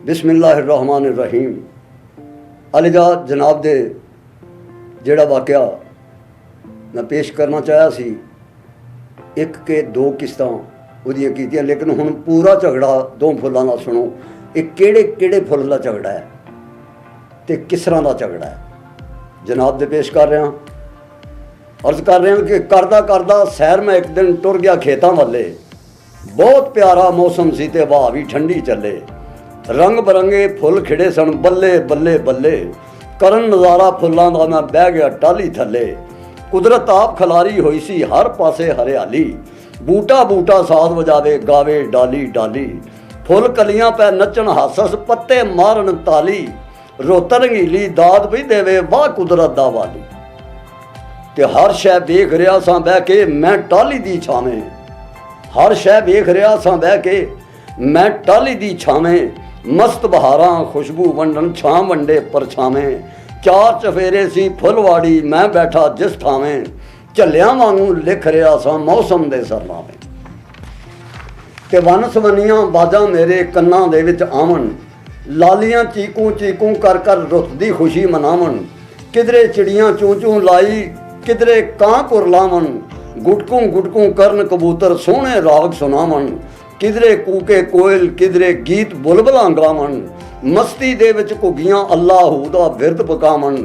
बिस्मिल्लाहिर्रहमानिर्रहीम। अलीजा जनाब दे जिहड़ा वाक़या मैं पेश करना चाहया सी, एक के दो किस्तां उहदियां कीतियां, लेकिन हुण पूरा झगड़ा दो फुल्लां दा सुनो। एक किहड़े किहड़े फुल्ल दा झगड़ा है ते किस तरह दा झगड़ा है, जनाब दे पेश कर रहा। अर्ज कर रहा कि करदा करदा सैर मैं एक दिन टुर गया खेतां वाले। बहुत प्यारा मौसम सी ते हवा भी ठंडी चले। रंग बरंगे फुल खिड़े सन, बल्ले बल्ले बल्ले करन नज़ारा फुल्लां दा। मैं बह गया टाली थले। कुदरत आप खलारी होई सी, हर पासे हरियाली। बूटा बूटा साज वजावे, गावे डाली डाली। फुल कलियां पै नचन हासस, पत्ते मारन ताली। रुत रंगीली दाद भी देवे, वाह कुदरत दा वाली। ते हर शै वेख रिहा सां बह के मैं टाली दी छावें। हर शै वेख रिहा सां बह के मैं टाली दी छावें। मस्त बहारां खुशबू वंडन, छां वंडे परछावें। चार चफेरे सी फुलवाड़ी, मैं बैठा जिस थावें। झल्लियां वांगू लिख रिहा सां मौसम दे सरनामे। ते वन सवनियां बाजां मेरे कन्नां दे विच आवन। लालियां चीकू चीकू कर कर रुत दी खुशी मनावन। किधरे चिड़ियां चूं चूं लाई, किधरे कां कुरलावन। गुटकू गुटकू करन कबूतर सोहणे राग सुनावन। किधरे कूके कोयल, किधरे गीत बुलबुलां गावन। मस्ती दे विच घुग्गियां अल्लाहू दा विरद पकावन।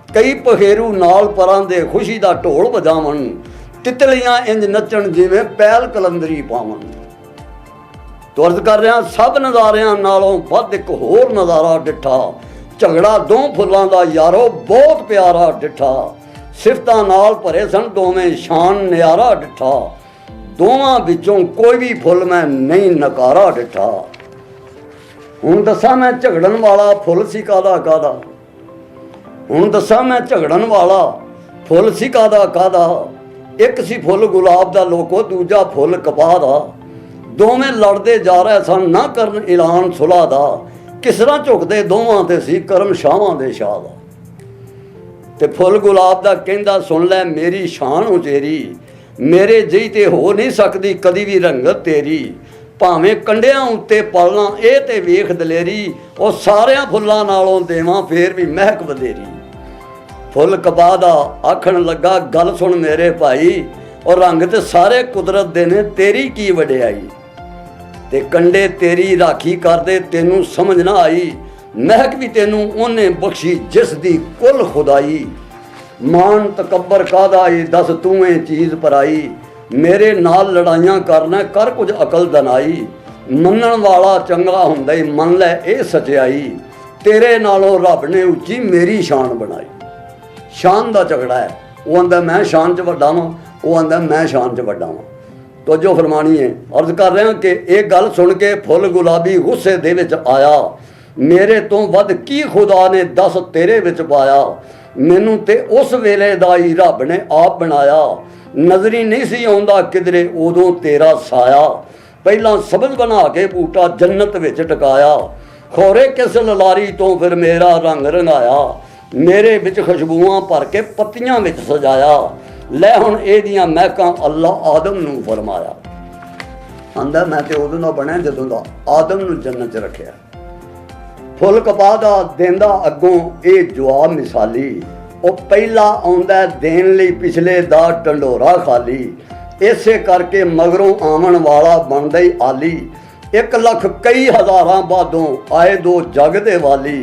कई पखेरू नाल परांदे खुशी दा ढोल वजावन। तितलियां इंज नचण जिवें पैल कलंदरी पावन। तो अर्ज कर रहा, सब नज़ारियां नालों वध एक होर नज़ारा डिठा। झगड़ा दो फुल्लां दा यारो बहुत प्यारा डिठा। सिफतां नाल भरे सन दोवें, शान नियारा डिठा। दोवां विचों कोई भी फुल मैं नहीं नकारा डिठा। हुण दसा मैं झगड़न वाला फुल सी कादा कादा। हुण दसा मैं झगड़न वाला फुल सी कादा कादा। एक सी फुल गुलाब दा लोको, दूजा फुल कपाह दा। दोवें लड़दे जा रहे सन, ना करन ऐलान सुलह दा। किसरा झुकदे दोवां ते सी करम शावां दे शाह दा। ते फुल गुलाब दा कहंदा सुन लै मेरी शान उचेरी। मेरे जही ते हो नहीं सकती कदी भी रंगत तेरी। भावें कंडियां उत्ते पलना ये ते वेख दलेरी। और सारियां फुल्लां नालों देवां फेर भी महक वधेरी। फुल कपाह दा आखण लगा गल सुन मेरे भाई। और रंग ते सारे कुदरत दे ने, तेरी की वडियाई। ते कंडे तेरी राखी करदे तेनू समझ ना आई। महक भी तेनू ओने बख्शी जिस दी कुल खुदाई। मान तकबर कादा आई, दस तूएं चीज़ पराई। मेरे नाल लड़ाइयां करना कर कुछ अकल दनाई। मनण वाला चंगा हुंदा ही मन लै ये सच्चाई। तेरे नालों रब ने उच्ची मेरी शान बनाई। शान दा झगड़ा है। वो आंदा मैं शान च वड्डा वां, वो आंदा मैं शान च वड्डा वां। तो जो फरमानी है, अर्ज कर रहा कि एक गल सुन के फुल गुलाबी गुस्से दे विच आया। मेरे तो वध की खुदा ने दस तेरे विच पाया। मैनू ते उस वेले दा ही रब ने आप बनाया। नजरी नहीं सी आउंदा किधरे उदों तेरा साया। पहला सबज बना के बूटा जन्नत विच टकाया। खोरे किस ललारी तो फिर मेरा रंग रंगाया। मेरे विच खुशबूआं भर के पत्तियां विच सजाया। लै हुण एदियां महकां अल्लाह आदम नू फरमाया। आंदा मैं ते उदों दा बनया जदों दा आदम नू जन्नत च रखिया। फुल कपाह दा देंदा अगों ये जवाब मिसाली। वो पहला आउंदा देन लई पिछले दा ढंडोरा खाली। इसे करके मगरों आवन वाला बनदा ही आली। 1 लख कई हज़ारां बादों आए दो जग दे वाली।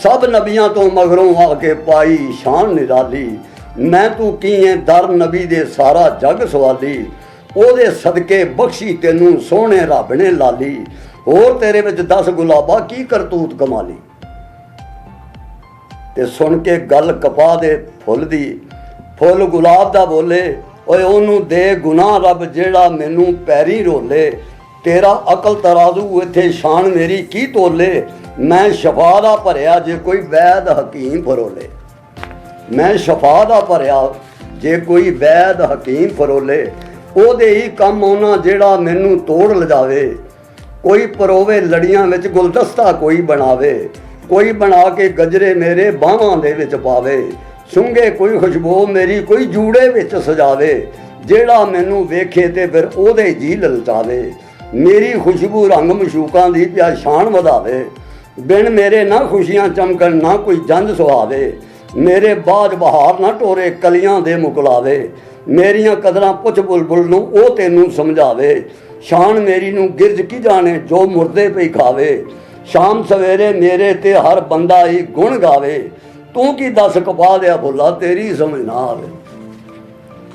सब नबियां तो मगरों आके पाई शान निराली। मैं तू की है दर नबी दे सारा जग सवाली। ओदे सदके बख्शी तेनू सोहणे रब ने लाली। होर तेरे विच 10 गुलाबा की करतूत कमाली। ते सुन के गल कपाह दे फुल दी। फुल गुलाब दा बोले ओए ओनू दे गुनाह रब जेड़ा मैनू पैरी रोले। तेरा अकल तराजू इत्थे शान मेरी की तोले। मैं शफा दा भरिया जे कोई वैद हकीम फरोले। मैं शफा दा भरिया जे कोई वैद हकीम फरोले। ओदे ही कम आउणा जेड़ा मैनू तोड़ लजावे। कोई परोवे लड़ियां विच गुलदस्ता कोई बनावे। कोई बना के गजरे मेरे बाहां दे विच पावे। सुंघे कोई खुशबू मेरी कोई जूड़े विच सजावे। जेड़ा मैनू वेखे ते फिर ओदे जी ललचावे। मेरी खुशबू रंग मशूकां दी प्या शान वधावे। बिन मेरे ना खुशियां चमकन ना कोई जंज सुहावे, मेरे बाज बहार ना टोरे कलियां दे मुकलावे, मेरियां कदरां पुछ बुलबुल नूं ओ तैनूं समझावे, शान मेरी नूं गिरज की जाने जो मुर्दे पे खावे, शाम सवेरे मेरे ते हर बंदा ही गुण गावे, तू की दस कपा दिया भुला तेरी समझ ना आवे।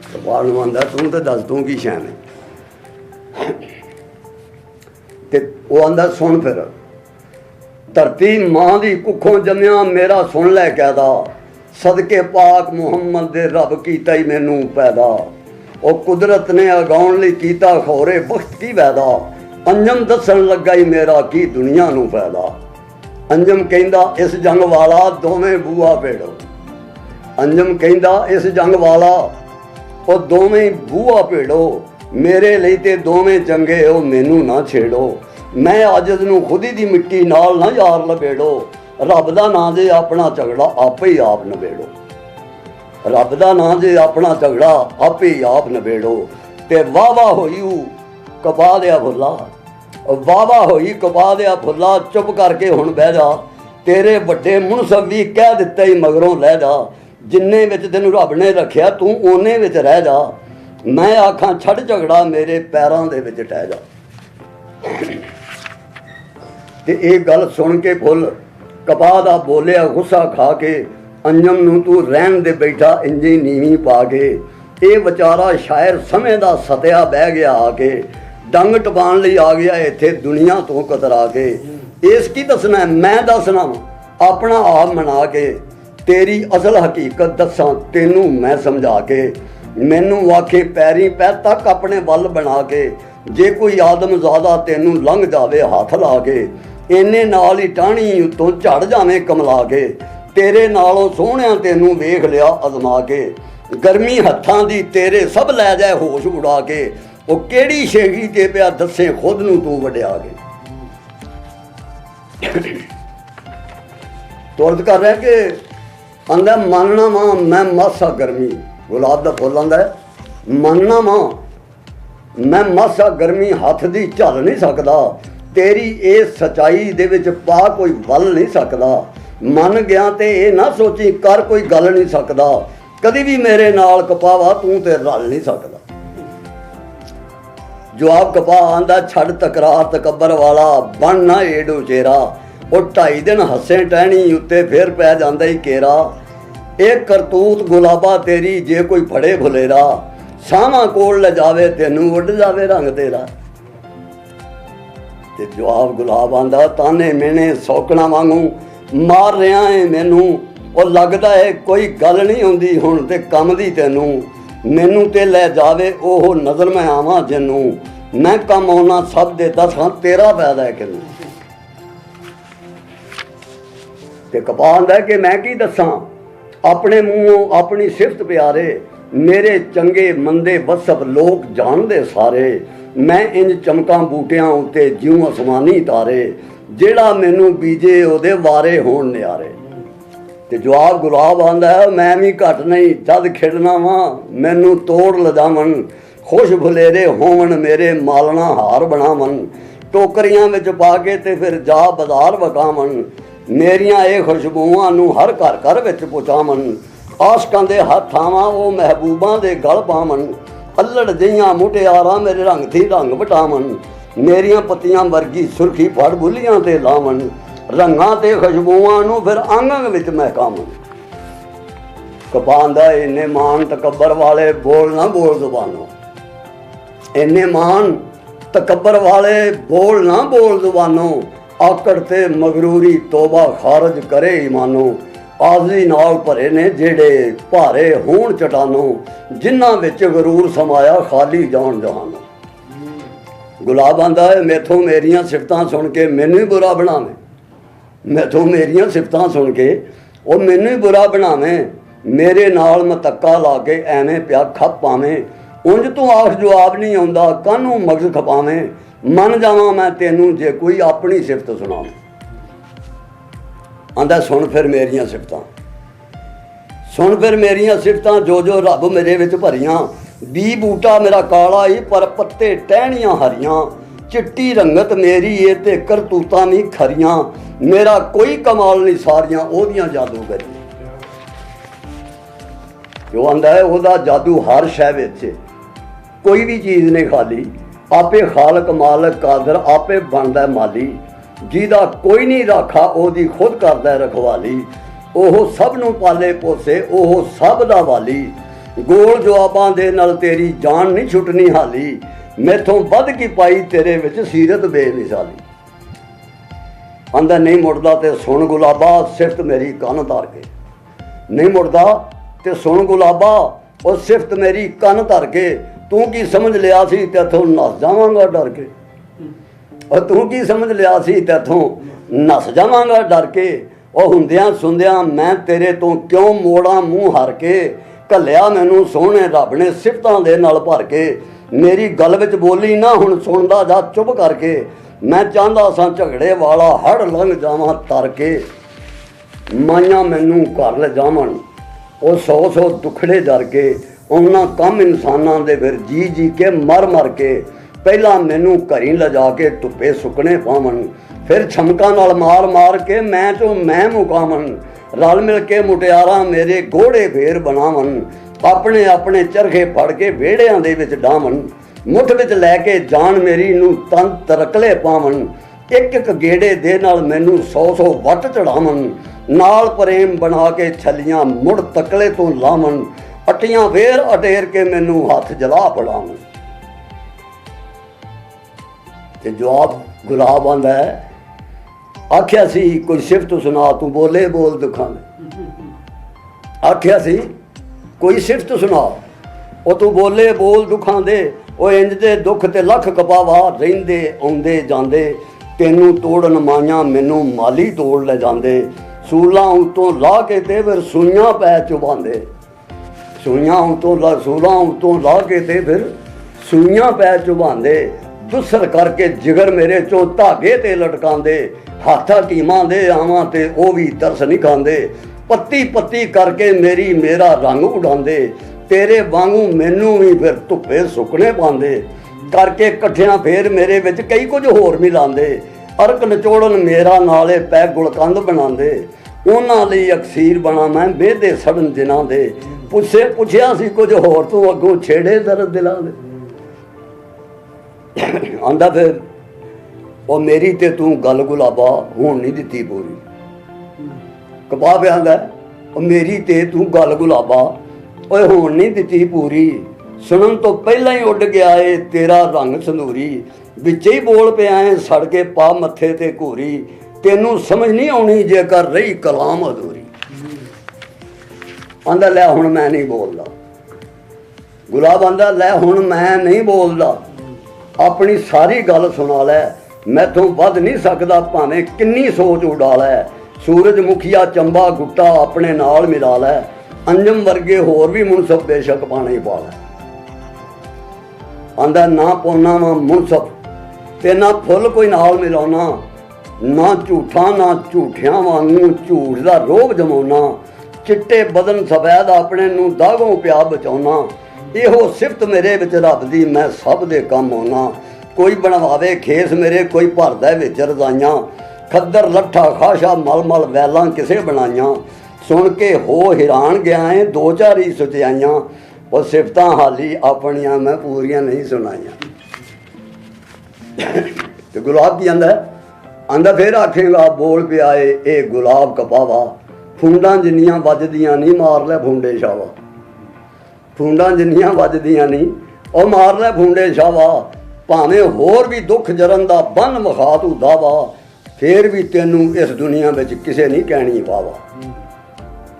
कपाल नूं आंदा तू तो दस तू की शैन है। ते वो आंदा सुन फिर, धरती मां दी कुखों जम्मिया मेरा सुन लै कैदा, सदके पाक मुहम्मद दे रब कीता ही मैनू पैदा, ओ कुदरत ने अगाउण लई कीता खौरे वक्त की वैदा, अंजम दसन लगा ही मेरा की दुनिया नू फैदा। अंजम कहंदा इस जंग वाला दोवें बूआ पेड़ो, अंजम कहंदा इस जंग वाला ओ दोवें बूआ पेड़ो, मेरे लिए ते दोवें चंगे ओ मैनू ना छेड़ो, मैं आजिज़ नूं खुदी दी मिट्टी नाल ना यार लबेड़ो, रब दा नां जे अपना झगड़ा आपे ही आप नबेड़ो, रब दा नां जे अपना झगड़ा आपे ही आप नबेड़ो। ते वाह वाह होई कपा दिया फुल्ला, वाह वाह होई कपा दिया फुल्ला, चुप करके हुण बह जा, तेरे वड्डे मुनसब भी कह दिता ही मगरों लै जा, जिन्ने विच तैनूं रब ने रखिया तू ओने विच रह जा, मैं आखां छड़ झगड़ा मेरे पैरां दे विच टह जा। ते एक गल सुन के फुल कपा दा बोलिया गुस्सा खा के, अंजम नूं तू रहन दे बैठा इंजी नीवी पा के, ये विचारा शायर समय दा सतिया बह गया आके, डंग टपान लई आ गया इत्थे दुनिया तो कतरा के, इस की दसना है मैं दसना अपना आप मना के, तेरी असल हकीकत दसां तेनू मैं समझा के, मैनू आखे पैरी पै तक अपने वल बना के, जे कोई आदम ज़्यादा तेनू लंघ जावे हाथ ला के, इन्ने नाल ही टाणी उत्तों झड़ जावें कमला के, तेरे नालों सोहणिया तेनू वेख लिया अजमा के, गर्मी हत्थां दी तेरे सब लै जाए होश उड़ा के, वो केड़ी शेखी ते पिया दसे खुद नूं तू वड्या के। तुरत कर रहा कि आंदा मनना मां मैं मासा गर्मी, गुलाब दा फुल आंदा मनना मां मैं मासा गर्मी हथ दी झल नहीं सकदा, तेरी इस सच्चाई दे विच पा कोई वल नहीं सकदा, मन गया ते ये ना सोची कर कोई गल नहीं सकदा, कदी भी मेरे नाल कपावा तू ते रल नहीं सकदा। जवाब कपा आंदा छड़ तकरार तकबर वाला बन ना एडो चेरा, वो 2.5 दिन हसे टहनी उत्ते फिर पै जांदा ही केरा, एक करतूत गुलाबा तेरी जे कोई फड़े भुलेरा, सामा कोल ले जावे तेनू उड़ जावे रंग तेरा। ते जवाब गुलाब आंदा ताने मेने सौकना वांगू मार रहा है मैनू, और लगदा है कोई गल नहीं होंदी हुण ते कम दी तैनू, मैनू ते लै जावे ओह नज़र मैं आवां जिनू, मैं कम आउणा सब दे दसां तेरा फायदा है किनू। ते कपा आंदा कि मैं की दसां अपने मूहों अपनी सिफत प्यारे, मेरे चंगे मंदे वसफ लोग जानदे सारे, मैं इंज चमकां बूटियां उत्ते जिऊं आसमानी तारे, जेड़ा मैनू बीजे ओदे वारे होण न्यारे। ते जवाब गुलाब आंदा है मैं भी घट नहीं जद खिड़ना वा मैनू तोड़ लजावन, खुश भुलेरे होवन मेरे मालना हार बनावन, टोकरियां विच पा के ते फिर जा बाजार वकावन, मेरियां ये खुशबूआं नू हर घर घर विच पहुंचावन, आशकां दे हत्थ आवां ओ महबूबां दे गल पावन, अल्लड़ जिहियां मुटियारां मेरे रंग थी रंग वटावन, मेरियां पत्तियां वर्गी सुरखी फड़ बुलियां ते लावन, रंगां ते खुशबूआं नू फिर अंग अंग विच महकावन। कपांदा इन्ने मान तकबर वाले बोल ना बोल जुबानों, इन्ने मान तकबर वाले बोल ना बोल जुबानों, आकड़ ते मगरूरी तोबा खारज करे ईमानों, आज़ी नाल भरे ने जेड़े भारे होण चटानों, जिन्हां विच गरूर समाया खाली जान जहानों। गुलाब आंदा है मैथों मेरियां सिफतां सुन के मैनू ही बुरा बनावे, मैथों मेरियां सिफतां सुन के वो मैनू ही बुरा बनावे, मेरे नाल मतक्का ला के एवें पिया खप पावें, उंज तू आख जवाब नहीं आउंदा कानू मगज खपावें, मन जावां मैं तेनू जे कोई अपनी सिफत सुनावे। आंदा सुन फिर मेरियां सिफतां, सुन फिर मेरियां सिफतां जो जो रब मेरे विच भरियां, बी बूटा मेरा काला ही पर पत्ते टहनियां हरियां, चिट्टी रंगत मेरी ए ते करतूतां नहीं खरियां, मेरा कोई कमाल नहीं सारियां ओदियां जादूगरियां। जो आंदा है ओदा जादू हर शै विच, कोई भी चीज़ नहीं खाली, आपे खालक मालक कादर आपे बनदा माली, जिहदा कोई नहीं राखा ओदी खुद करदा रखवाली, ओह सब नूं पाले पोसे ओह सब दा वाली, गोल जवाबां दे नाल तेरी जान नहीं छुटनी हाली, मैथों वध की पाई तेरे विच सीरत बेमिसाली। आंदा नहीं मुड़दा ते सुन गुलाबा सिफत मेरी कन धर के, नहीं मुड़दा ते सुन गुलाबा और सिफत मेरी कन धर के, तू की समझ लिया सी तैथों नस जावांगा डर के, और तू की समझ लिया सी तैथों नस जावांगा डर के, और हुंदियां सुंदियां मैं तेरे तो क्यों मोड़ा मूँह हर के, घल्लिया मैनू सोहणे रब ने सिफतां दे नाल भर के, मेरी गल विच बोली ना हुण सुनदा जा चुप करके, मैं चाहता सा झगड़े वाला हड़ लंघ जावां तर के, माइयां मैनू घर ले जावन ਉਹ 100 दुखड़े जर के, उन्हां कम इंसानां दे फिर जी जी के मर मर के, पहला मैनू घरी लिजा के धुप्पे सुकने पावन, फिर छमकां नाल मार मार के मैं चो मैं मुकावन, रल मिल के मुटियारां मेरे घोड़े फेर बनावन, अपने अपने चरखे फड़ के विहड़ियां दे विच डावन, मुठ विच लैके जान मेरी नू तन तरकले पावन, एक एक गेड़े दे नाल मैनू 100 वट चढ़ावन, नाल प्रेम बना के छलियां मुड़ तकले तो लावन, अटियां फेर अटेर के मैनू हथ जला फड़ावन। ते जवाब गुलाब आंदा है, आख्या सी कोई सिफत सुना तू बोले बोल दुखां दे, आख्या सी कोई सिफत सुना ਉਹ तू बोले बोल दुखां दे, ਉਹ इंज दे दुख ते लख कपावा रहिंदे आउंदे जांदे, तेनू तोड़न माइयां मैनू माली तोड़ ले जांदे, सूलां उतों ला के ते फिर सूइयां पै चुभांदे, सूइयां उतों ला के ते फिर सूइयां पै चुभांदे, दुसर करके जिगर मेरे चों धागे ते लटकांदे, हत्थ हकीमां दे आवां ते ਉਹ भी तरस नहीं खांदे, पत्ती पत्ती करके मेरा रंग उड़ांदे, तेरे वांगू मैनू भी फिर धुप्पे सुकने पांदे, करके कट्ठियां फेर मेरे विच कई कुछ होर मिलांदे, अरक नचोड़न मेरा नाले पै गुलकंद बनांदे, उन्हां लई अक्सीर बना मैं बेदे सड़न दिनां दे, पुछया सी कुछ होर तू अगों छेड़े दर्द दिलां दे। आंदा फिर ਉਹ मेरी ते तू गल गुलाबा हुण नहीं दित्ती पूरी, कपा पे आंदा ਉਹ मेरी ते तू गल गुलाबा ओए हुण नहीं दित्ती पूरी, सुनन तो पहला ही उड़ गया है तेरा रंग संदूरी, विच ही बोल पे आए सड़ के पा मत्थे ते घूरी, तेनू समझ नहीं आनी जेकर रही कलाम अधूरी। आंदा लै हुण मैं नहीं बोलदा, गुलाब आंदा लै हुण मैं नहीं बोलदा, अपनी सारी गल सुना लै, मैथों वध नहीं सकदा भावें किन्नी सोच उड़ा लै, सूरज मुखिया चंबा गुट्टा अपने नाल मिला लै, अंजम वर्गे होर भी मुनसफ बेशक पाने ही पा लै। आंदा ना पौना वा मुनसफ ते ना फुल कोई नाल मिलाउना, ना झूठा ना झूठियां वांगू झूठ दा रोब जमाउना, चिट्टे बदन सफैद अपने नू दागों पिया बचाउना, इहो सिफत मेरे विच रब दी मैं सब दे कम आउना, कोई बनवावे खेस मेरे कोई भरदा विच रजाइयां, खद्दर लट्ठा खाशा मल मल वैलां किसे बनाइयां, सुन के हो हैरान गया है दो चार ही सचाइयां, और सिफतां हाली अपनियां मैं पूरियां नहीं सुनाइयां। तो गुलाब की आंदा फिर आखेगा बोल पे आए ए गुलाब कपावा, फूंडां जिन्नियां वजदियां नहीं मार लै फूंडे शावा, फूंडां जिन्नियां वजदियां नहीं और मार लै फूंडे शावा, भावें होर भी दुख जरन दा बन विखा तू दावा, फिर भी तेनू इस दुनिया में किसे नहीं कहनी वावा।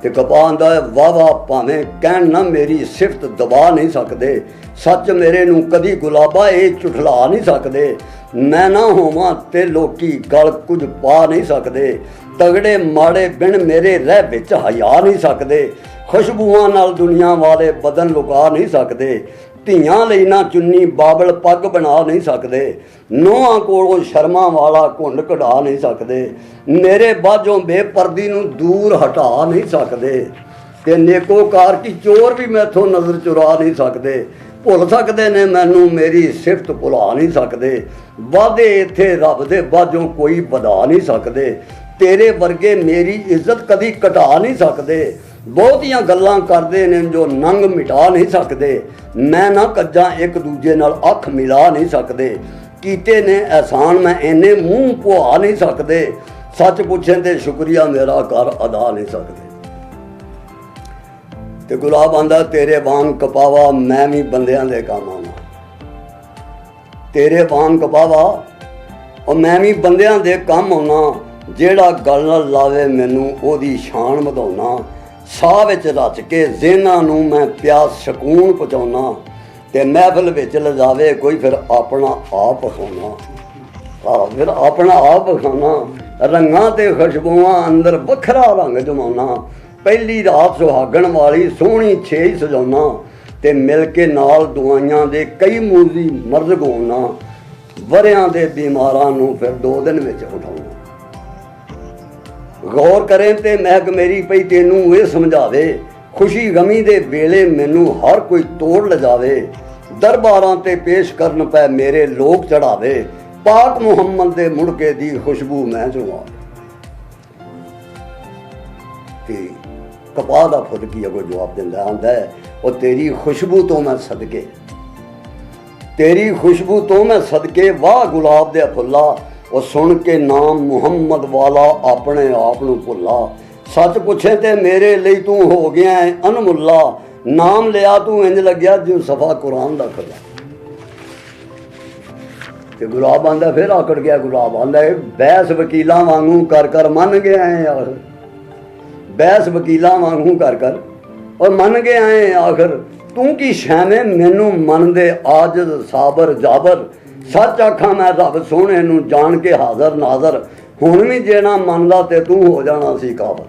ते कपा आंदा वाह वाह भावें कहन ना मेरी सिफत दबा नहीं सकते, सच मेरे नू कदी गुलाबा ये झुठला नहीं सकते, मैं ना होवां ते लोकी गल कुछ पा नहीं सकते, तगड़े माड़े बिन मेरे रह विच हया नहीं सकते, खुशबूआं नाल दुनिया वाले बदन लुका नहीं सकते, ਧੀਆਂ ਲਈ ना चुन्नी बाबल पग बना नहीं सकते, नोहां कोलों शर्मा वाला घुंड कढ़ा नहीं सकते, मेरे बाझों बेपर्दी नूं दूर हटा नहीं सकते, ते नेकोकार की चोर भी मैथों नज़र चुरा नहीं सकते, ਭੁੱਲ ਸਕਦੇ ਨੇ ਮੈਨੂੰ, ਮੇਰੀ ਸਿਫਤ ਭੁਲਾ ਨਹੀਂ ਸਕਦੇ। ਵਾਅਦੇ ਇੱਥੇ ਰੱਬ ਦੇ ਬਾਝੋਂ ਕੋਈ ਵਧਾ ਨਹੀਂ ਸਕਦੇ। ਤੇਰੇ ਵਰਗੇ ਮੇਰੀ ਇੱਜ਼ਤ ਕਦੀ ਘਟਾ ਨਹੀਂ ਸਕਦੇ। ਬਹੁਤੀਆਂ ਗੱਲਾਂ ਕਰਦੇ ਨੇ ਜੋ ਨੰਗ ਮਿਟਾ ਨਹੀਂ ਸਕਦੇ। ਮੈਂ ਨਾ ਕੱਜਾਂ ਇੱਕ ਦੂਜੇ ਨਾਲ ਅੱਖ ਮਿਲਾ ਨਹੀਂ ਸਕਦੇ। ਕੀਤੇ ਨੇ ਅਹਿਸਾਨ ਮੈਂ ਇੰਨੇ ਮੂੰਹ ਪੁਆ ਨਹੀਂ ਸਕਦੇ। ਸੱਚ ਪੁੱਛੇ ਤੇ ਸ਼ੁਕਰੀਆ ਮੇਰਾ ਕਰ ਅਦਾ ਨਹੀਂ ਸਕਦੇ। ਤੇ ਗੁਲਾਬ ਆਂਦਾ ਤੇਰੇ ਵਾਂਗ ਕਪਾਵਾ ਮੈਂ ਵੀ ਬੰਦਿਆਂ ਦੇ ਕੰਮ ਆਵਾਂ। ਤੇਰੇ ਵਾਂਗ ਕਪਾਵਾ ਉਹ ਮੈਂ ਵੀ ਬੰਦਿਆਂ ਦੇ ਕੰਮ ਆਉਣਾ। ਜਿਹੜਾ ਗੱਲ ਨਾਲ ਲਾਵੇ ਮੈਨੂੰ ਉਹਦੀ ਸ਼ਾਨ ਵਧਾਉਣਾ। ਸਾਹ ਵਿੱਚ ਰਚ ਕੇ ਜ਼ਿਹਨਾਂ ਨੂੰ ਮੈਂ ਪਿਆਸ ਸਕੂਨ ਪਹੁੰਚਾਉਣਾ। ਤੇ ਮਹਿਫਲ ਵਿੱਚ ਲਿਜਾਵੇ ਕੋਈ ਫਿਰ ਆਪਣਾ ਆਪ ਵਿਖਾਉਣਾ। ਫਿਰ ਆਪਣਾ ਆਪ ਵਿਖਾਉਣਾ। ਰੰਗਾਂ ਤੇ ਖੁਸ਼ਬੂਆਂ ਅੰਦਰ ਵੱਖਰਾ ਰੰਗ ਜਮਾਉਣਾ। ਪਹਿਲੀ ਰਾਤ ਸੁਹਾਗਣ ਵਾਲੀ ਸੋਹਣੀ ਛੇਜ ਸਜਾਉਣਾ। ਤੇ ਮਿਲ ਕੇ ਨਾਲ ਦੁਆਈਆਂ ਦੇ ਕਈ ਮੂਜ਼ੀ ਮਰਜ਼ ਗਾਉਣਾ। ਵਰਿਆਂ ਦੇ ਬਿਮਾਰਾਂ ਨੂੰ ਫਿਰ 2 ਦਿਨ ਵਿੱਚ ਉਠਾਉਣਾ। ਗੌਰ ਕਰੇ ਤੇ ਮਹਿਕ ਮੇਰੀ ਪਈ ਤੈਨੂੰ ਇਹ ਸਮਝਾਵੇ। ਖੁਸ਼ੀ ਗਮੀ ਦੇ ਵੇਲੇ ਮੈਨੂੰ ਹਰ ਕੋਈ ਤੋੜ ਲਿਜਾਵੇ। ਦਰਬਾਰਾਂ ਤੇ ਪੇਸ਼ ਕਰਨ ਪੈ ਮੇਰੇ ਲੋਕ ਚੜਾਵੇ। ਪਾਕ ਮੁਹੰਮਦ ਦੇ ਮੁੜਕੇ ਦੀ ਖੁਸ਼ਬੂ ਮੈਂ ਚੁਆ। ਤੇ ਕਪਾਹ ਦਾ ਫੁੱਲ ਕੀ ਅਗੋ ਜਵਾਬ ਦਿੰਦਾ ਆਂਦਾ ਉਹ ਤੇਰੀ ਖੁਸ਼ਬੂ ਤੋਂ ਮੈਂ ਸਦਕੇ, ਤੇਰੀ ਖੁਸ਼ਬੂ ਤੋਂ ਮੈਂ ਸਦਕੇ ਵਾਹ ਗੁਲਾਬ ਦੇ ਫੁੱਲਾ। ਉਹ ਸੁਣ ਕੇ ਨਾਮ ਮੁਹੰਮਦ ਵਾਲਾ ਆਪਣੇ ਆਪ ਨੂੰ ਭੁੱਲਾ। ਸੱਚ ਪੁੱਛੇ ਤੇ ਮੇਰੇ ਲਈ ਤੂੰ ਹੋ ਗਿਆ ਅਨਮੁੱਲਾ। ਨਾਮ ਲਿਆ ਤੂੰ ਇੰਜ ਲੱਗਿਆ ਜਿਉਂ ਸਫਾ ਕੁਰਾਨ ਦਾ ਖੁੱਲਾ। ਤੇ ਗੁਲਾਬ ਆਂਦਾ ਫਿਰ ਆਕੜ ਗਿਆ। ਗੁਲਾਬ ਆਂਦਾ ਬਹਿਸ ਵਕੀਲਾਂ ਵਾਂਗੂ ਕਰ ਕਰ ਮੰਨ ਗਿਆ ਹੈ ਆਖਰ। ਬਹਿਸ ਵਕੀਲਾਂ ਵਾਂਗੂ ਕਰ ਕਰ ਔਰ ਮੰਨ ਕੇ ਆਏ ਆਖਰ। ਤੂੰ ਕੀ ਸ਼ੈਨੇ ਮੈਨੂੰ ਮੰਨਦੇ ਆਜਜ਼ ਸਾਬਰ ਜਾਬਰ। ਸੱਚ ਆਖਾਂ ਮੈਂ ਰੱਬ ਸੋਹਣੇ ਨੂੰ ਜਾਣ ਕੇ ਹਾਜ਼ਰ ਨਾਜ਼ਰ। ਹੁਣ ਵੀ ਜੇ ਨਾ ਮੰਨਦਾ ਤੇ ਤੂੰ ਹੋ ਜਾਣਾ ਸੀ ਕਾਬਰ।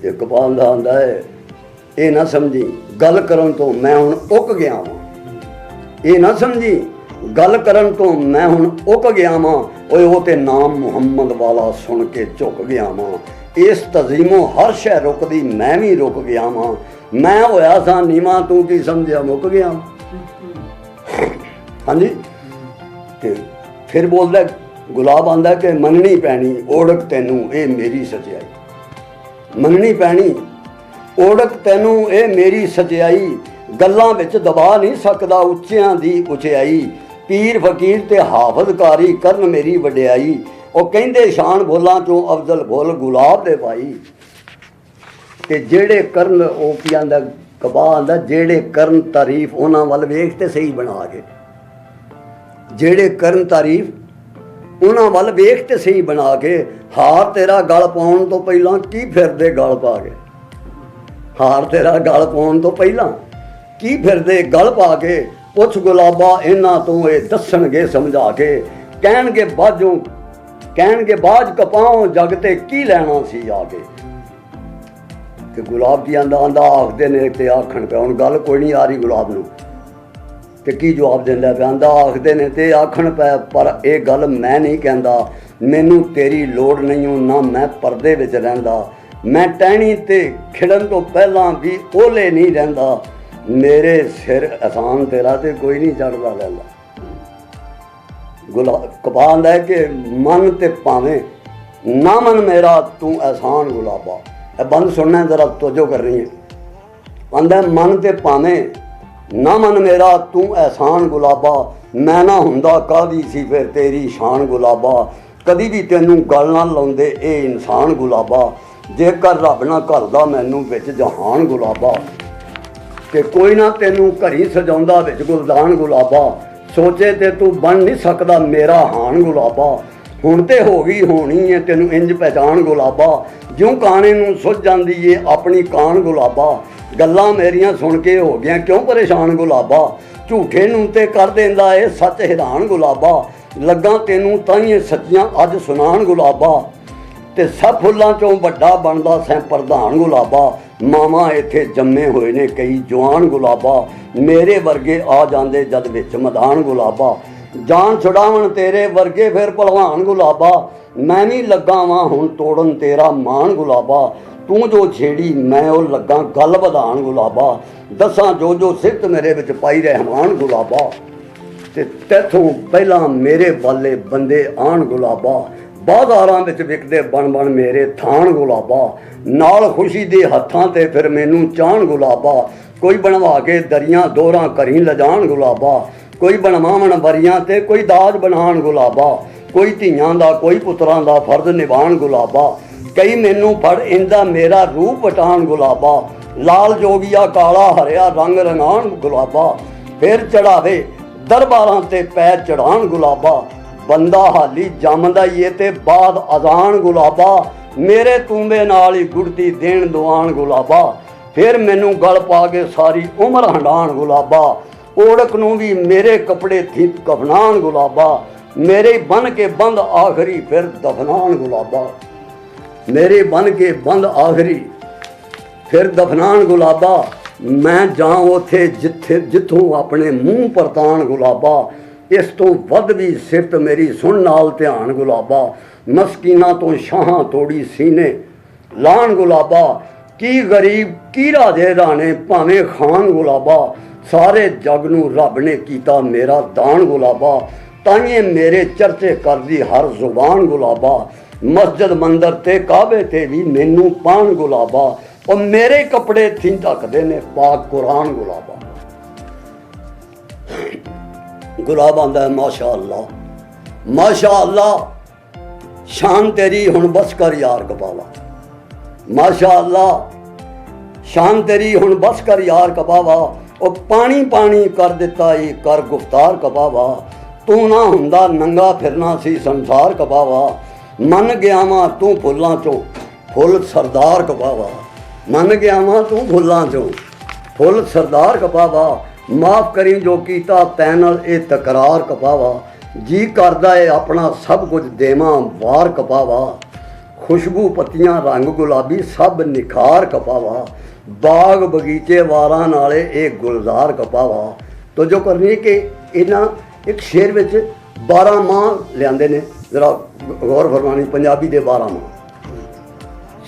ਤੇ ਕਪਾਲ ਦਾ ਆਂਦਾ ਹੈ ਇਹ ਨਾ ਸਮਝੀ ਗੱਲ ਕਰਨ ਤੋਂ ਮੈਂ ਹੁਣ ਉੱਕ ਗਿਆ ਵਾਂ। ਇਹ ਨਾ ਸਮਝੀ ਗੱਲ ਕਰਨ ਤੋਂ ਮੈਂ ਹੁਣ ਉੱਕ ਗਿਆ ਵਾਂ। ਓਏ ਉਹ ਤੇ ਨਾਮ ਮੁਹੰਮਦ ਵਾਲਾ ਸੁਣ ਕੇ ਝੁਕ ਗਿਆ ਵਾਂ। ਇਸ ਤਜ਼ੀਮੋਂ ਹਰ ਸ਼ੈ ਰੁਕਦੀ ਮੈਂ ਵੀ ਰੁਕ ਗਿਆ ਵਾਂ। ਮੈਂ ਹੋਇਆ ਸਾਂ ਨੀਵਾਂ ਤੂੰ ਕੀ ਸਮਝਿਆ ਮੁੱਕ ਗਿਆ। ਹਾਂਜੀ ਤੇ ਫਿਰ ਬੋਲਦਾ ਗੁਲਾਬ ਆਂਦਾ ਕਿ ਮੰਨਣੀ ਪੈਣੀ ਓੜਕ ਤੈਨੂੰ ਇਹ ਮੇਰੀ ਸਚਾਈ। ਮੰਨਣੀ ਪੈਣੀ ਓੜਕ ਤੈਨੂੰ ਇਹ ਮੇਰੀ ਸਚਾਈ। ਗੱਲਾਂ ਵਿੱਚ ਦਬਾ ਨਹੀਂ ਸਕਦਾ ਉੱਚਿਆਂ ਦੀ ਉਚਾਈ। ਪੀਰ ਫਕੀਰ ਤੇ ਹਾਫਜ਼ ਕਾਰੀ ਕਰਨ ਮੇਰੀ ਵਡਿਆਈ। ਉਹ ਕਹਿੰਦੇ ਸ਼ਾਨ ਬੋਲਾਂ ਚੋਂ ਅਫਜ਼ਲ ਬੋਲ ਗੁਲਾਬ ਦੇ ਭਾਈ। ਤੇ ਜਿਹੜੇ ਕਰਨ ਉਹ ਕੀ ਆਂਦਾ ਕਪਾਹ ਆਂਦਾ ਜਿਹੜੇ ਕਰਨ ਤਾਰੀਫ ਉਹਨਾਂ ਵੱਲ ਵੇਖ ਤੇ ਸਹੀ ਬਣਾ ਕੇ। ਜਿਹੜੇ ਕਰਨ ਤਾਰੀਫ ਉਹਨਾਂ ਵੱਲ ਵੇਖ ਤੇ ਸਹੀ ਬਣਾ ਕੇ। ਹਾਰ ਤੇਰਾ ਗਲ ਪਾਉਣ ਤੋਂ ਪਹਿਲਾਂ ਕੀ ਫਿਰਦੇ ਗਲ ਪਾ ਕੇ। ਹਾਰ ਤੇਰਾ ਗਲ ਪਾਉਣ ਤੋਂ ਪਹਿਲਾਂ ਕੀ ਫਿਰਦੇ ਗਲ ਪਾ ਕੇ। ਪੁੱਛ ਗੁਲਾਬਾ ਇਹਨਾਂ ਤੋਂ ਇਹ ਦੱਸਣਗੇ ਸਮਝਾ ਕੇ। ਕਹਿਣਗੇ ਬਾਜ ਕਪਾਹੋਂ ਜਗ ਤੇ ਕੀ ਲੈਣਾ ਸੀ ਆ ਕੇ। ਤੇ ਗੁਲਾਬ ਕੀ ਆਂਦਾ ਆਖਦੇ ਨੇ ਤੇ ਆਖਣ ਪਿਆ। ਹੁਣ ਗੱਲ ਕੋਈ ਨਹੀਂ ਆ ਰਹੀ ਗੁਲਾਬ ਨੂੰ। ਤੇ ਕੀ ਜਵਾਬ ਦਿੰਦਾ ਪਿਆ। ਆਂਦਾ ਆਖਦੇ ਨੇ ਤੇ ਆਖਣ ਪੈ ਪਰ ਇਹ ਗੱਲ ਮੈਂ ਨਹੀਂ ਕਹਿੰਦਾ। ਮੈਨੂੰ ਤੇਰੀ ਲੋੜ ਨਹੀਂ ਨਾ ਮੈਂ ਪਰਦੇ ਵਿੱਚ ਰਹਿੰਦਾ। ਮੈਂ ਟਹਿਣੀ ਤੇ ਖਿੜਨ ਤੋਂ ਪਹਿਲਾਂ ਵੀ ਓਲੇ ਨਹੀਂ ਰਹਿੰਦਾ। ਮੇਰੇ ਸਿਰ ਅਹਿਸਾਨ ਤੇਰਾ ਤੇ ਕੋਈ ਨਹੀਂ ਚੜ੍ਹਦਾ ਲੈਂਦਾ। ਕਪਾਹ ਆਂਦਾ ਕਿ ਮਨ ਤੇ ਭਾਵੇਂ ਨਾ ਮਨ ਮੇਰਾ ਤੂੰ ਅਹਿਸਾਨ ਗੁਲਾਬਾ। ਇਹ ਬੰਦ ਸੁਣਨਾ ਜ਼ਰਾ ਤੋਜੋ ਕਰਨੀ ਹੈ। ਆਂਦਾ ਮਨ ਤੇ ਭਾਵੇਂ ਨਾ ਮਨ ਮੇਰਾ ਤੂੰ ਅਹਿਸਾਨ ਗੁਲਾਬਾ। ਮੈਂ ਨਾ ਹੁੰਦਾ ਕਾਹਦੀ ਸੀ ਫਿਰ ਤੇਰੀ ਸ਼ਾਨ ਗੁਲਾਬਾ। ਕਦੀ ਵੀ ਤੈਨੂੰ ਗੱਲ ਨਾ ਲਾਉਂਦੇ ਇਹ ਇਨਸਾਨ ਗੁਲਾਬਾ। ਜੇਕਰ ਰੱਬ ਨਾ ਘਰਦਾ ਮੈਨੂੰ ਵਿੱਚ ਜਹਾਨ ਗੁਲਾਬਾ। ਕਿ ਕੋਈ ਨਾ ਤੈਨੂੰ ਘਰੀ ਸਜਾਉਂਦਾ ਵਿੱਚ ਗੁਲਦਾਨ ਗੁਲਾਬਾ। ਸੋਚੇ ਤੇ ਤੂੰ ਬਣ ਨਹੀਂ ਸਕਦਾ ਮੇਰਾ ਹਾਨ ਗੁਲਾਬਾ। ਹੁਣ ਤੇ ਹੋ ਗਈ ਹੋਣੀ ਹੈ ਤੈਨੂੰ ਇੰਜ ਪਹਿਚਾਣ ਗੁਲਾਬਾ। ਜਿਉਂ ਕਾਣੇ ਨੂੰ ਸੁੱਝ ਜਾਂਦੀ ਏ ਆਪਣੀ ਕਾਣ ਗੁਲਾਬਾ। ਗੱਲਾਂ ਮੇਰੀਆਂ ਸੁਣ ਕੇ ਹੋ ਗਿਆ ਕਿਉਂ ਪਰੇਸ਼ਾਨ ਗੁਲਾਬਾ। ਝੂਠੇ ਨੂੰ ਤੇ ਕਰ ਦਿੰਦਾ ਏ ਸੱਚ ਹੈਰਾਨ ਗੁਲਾਬਾ। ਲੱਗਾ ਤੈਨੂੰ ਤਾਈਂ ਸੱਚੀਆਂ ਅੱਜ ਸੁਣਾਣ ਗੁਲਾਬਾ। ਤੇ ਸਭ ਫੁੱਲਾਂ ਚੋਂ ਵੱਡਾ ਬਣਦਾ ਸੈਂ ਪ੍ਰਧਾਨ ਗੁਲਾਬਾ। ਮਾਵਾਂ ਇੱਥੇ ਜੰਮੇ ਹੋਏ ਨੇ ਕਈ ਜਵਾਨ ਗੁਲਾਬਾ। ਮੇਰੇ ਵਰਗੇ ਆ ਜਾਂਦੇ ਜਦ ਵਿੱਚ ਮੈਦਾਨ ਗੁਲਾਬਾ। ਜਾਨ ਛੁਡਾਵਣ ਤੇਰੇ ਵਰਗੇ ਫਿਰ ਭਲਵਾਨ ਗੁਲਾਬਾ। मैं भी लगा वां हुण तोड़न तेरा मान गुलाबा, तू जो छेड़ी मैं वो लगा गल वधाण गुलाबा, दसां जो सिफत मेरे विच पाई रहमान गुलाबा, ते तैथों पहला मेरे वाले बंदे आण गुलाबा, बाज़ारां विच विकदे बन बन मेरे थान गुलाबा, नाल खुशी दे हत्थां ते फिर मैनू चाहण गुलाबा, कोई बनवा के दरियां दोहरां घरीं लजाण गुलाबा, कोई बनवावण वरियां ते कोई दाज बनाण गुलाबा, कोई धीआं दा कोई पुत्रां दा फर्ज निभाण गुलाबा, कई मैनू फड़ इंदा मेरा रूप वटाण गुलाबा, लाल जोगिया काला हरिया रंग रंगाण गुलाबा, फिर चढ़ावे दरबारां ते पैर चढ़ाण गुलाबा, बंदा हाली जमदा ही है ते बाद अजान गुलाबा, मेरे तूंबे नाल ही गुड़ती देण दुआण गुलाबा, फिर मैनू गल पा के सारी उम्र हंडाण गुलाबा, ओढ़क नू भी मेरे कपड़े थी कफनान गुलाबा, मेरे बन के बंद आखरी फिर दफनान गुलाबा, मेरे बन के बंद आखरी फिर दफनान गुलाबा, मैं जां उथे जिथे जिथों अपने मूँह परतान गुलाबा, इस तो वध भी सिफत मेरी सुन नाल ध्यान गुलाबा, मस्कीना तो शाहां तोड़ी सीने लान गुलाबा, की गरीब की राजे राणे भावें खान गुलाबा, सारे जग नू रब ने कीता मेरा दान गुलाबा, ताइए मेरे चर्चे करदी हर जुबान गुलाबा, मस्जिद मंदिर ते काबे ते भी मैनू पान गुलाबा, और मेरे कपड़े थी ढकदे ने पाक कुरान गुलाबा। गुलाब आंदा है माशा अल्लाह माशा अल्लाह, शान तेरी हुण बस कर यार कबावा, माशा अल्लाह शान तेरी हुण बस कर यार कबावा, और पानी पानी कर दिता ही कर गुफ्तार कबावा, तू ना हुंदा नंगा फिरना सी संसार कबावा, मन गया वां तू फुल्लां चों फुल सरदार कबावा, मन गया वां तू फुल्लां चों फुल सरदार कबावा, माफ़ करी जो कीता तैं नाल ए तकरार कबावा, जी करदा है अपना सब कुछ देवां वार कबावा, खुशबू पत्तियां रंग गुलाबी सब निखार कपावा, बाग बगीचे वारां नाले एक गुलजार कपावा। तो जो करनी कि इन्हां एक शेर विच 12 माह लिआंदे ने, जरा गौर फरमानी, पंजाबी दे 12 माह,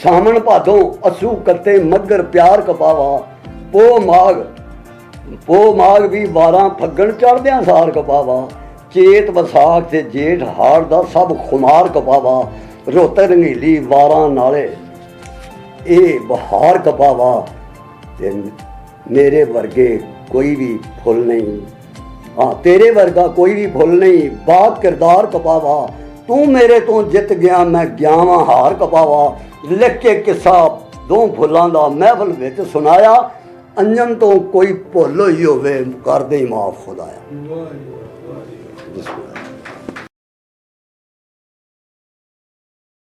सामन भादों असू कत्ते मगर प्यार कपावा, पो माघ भी 12 फग्गण चढ़द्यां सार कपावा, चेत वसाख ते जेठ हाड़ दा सब खुमार कपावा, रोते रंगीली वारां नाले ए बहार कपावा, ते मेरे वर्गे कोई भी फुल नहीं, हाँ तेरे वर्गा कोई भी फुल नहीं, बाग किरदार कपावा, तू मेरे तो जित गया मैं ग्यावां हार कपावा, लिख के किस्सा 2 फुल्लां दा महफल विच सुनाया, अंजन तो कोई भुल होई होवे कर दे माफ खुदाया।